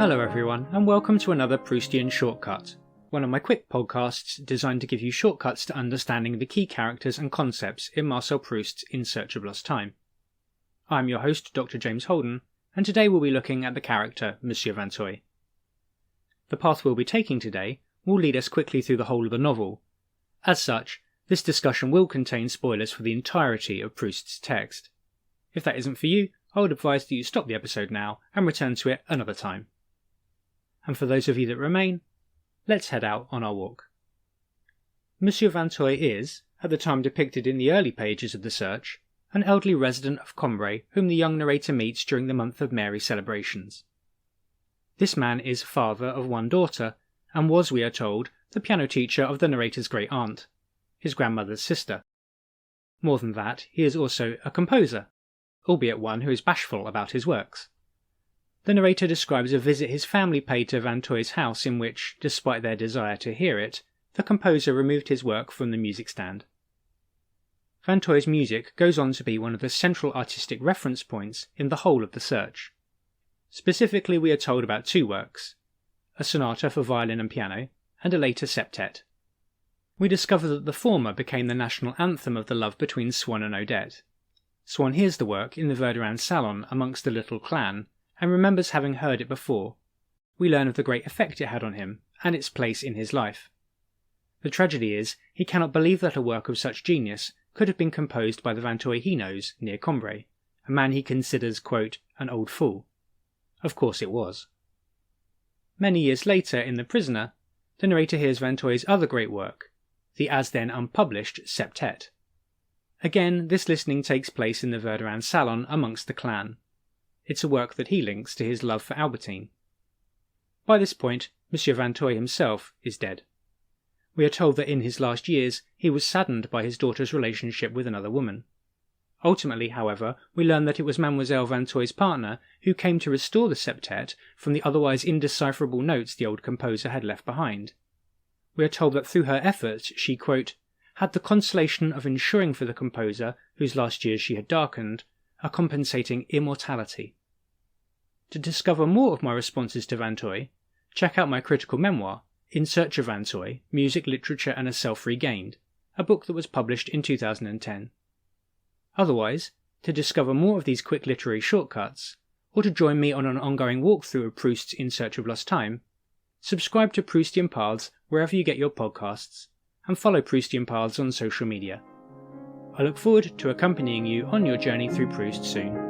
Hello everyone, and welcome to another Proustian Shortcut, one of my quick podcasts designed to give you shortcuts to understanding the key characters and concepts in Marcel Proust's In Search of Lost Time. I'm your host, Dr. James Holden, and today we'll be looking at the character Monsieur Vinteuil. The path we'll be taking today will lead us quickly through the whole of the novel. As such, this discussion will contain spoilers for the entirety of Proust's text. If that isn't for you, I would advise that you stop the episode now and return to it another time. And for those of you that remain, let's head out on our walk. Monsieur Vinteuil is, at the time depicted in the early pages of the search, an elderly resident of Combray whom the young narrator meets during the month of Mary celebrations. This man is father of one daughter, and was, we are told, the piano teacher of the narrator's great aunt, his grandmother's sister. More than that, he is also a composer, albeit one who is bashful about his works. The narrator describes a visit his family paid to Vinteuil's house in which, despite their desire to hear it, the composer removed his work from the music stand. Vinteuil's music goes on to be one of the central artistic reference points in the whole of the search. Specifically, we are told about two works, a sonata for violin and piano, and a later septet. We discover that the former became the national anthem of the love between Swann and Odette. Swann hears the work in the Vinteuil salon amongst the little clan, and remembers having heard it before. We learn of the great effect it had on him, and its place in his life. The tragedy is, he cannot believe that a work of such genius could have been composed by the Vinteuil he knows near Combray, a man he considers, quote, an old fool. Of course it was. Many years later, in The Prisoner, the narrator hears Vinteuil's other great work, the as then unpublished Septet. Again, this listening takes place in the Vinteuil salon amongst the clan. It's a work that he links to his love for Albertine. By this point, Monsieur Vinteuil himself is dead. We are told that in his last years he was saddened by his daughter's relationship with another woman. Ultimately, however, we learn that it was Mademoiselle Vinteuil's partner who came to restore the septet from the otherwise indecipherable notes the old composer had left behind. We are told that through her efforts she, quote, had the consolation of ensuring for the composer, whose last years she had darkened, a compensating immortality. To discover more of my responses to Vinteuil, check out my critical memoir, In Search of Vinteuil, Music, Literature and a Self Regained, a book that was published in 2010. Otherwise, to discover more of these quick literary shortcuts, or to join me on an ongoing walkthrough of Proust's In Search of Lost Time, subscribe to Proustian Paths wherever you get your podcasts, and follow Proustian Paths on social media. I look forward to accompanying you on your journey through Proust soon.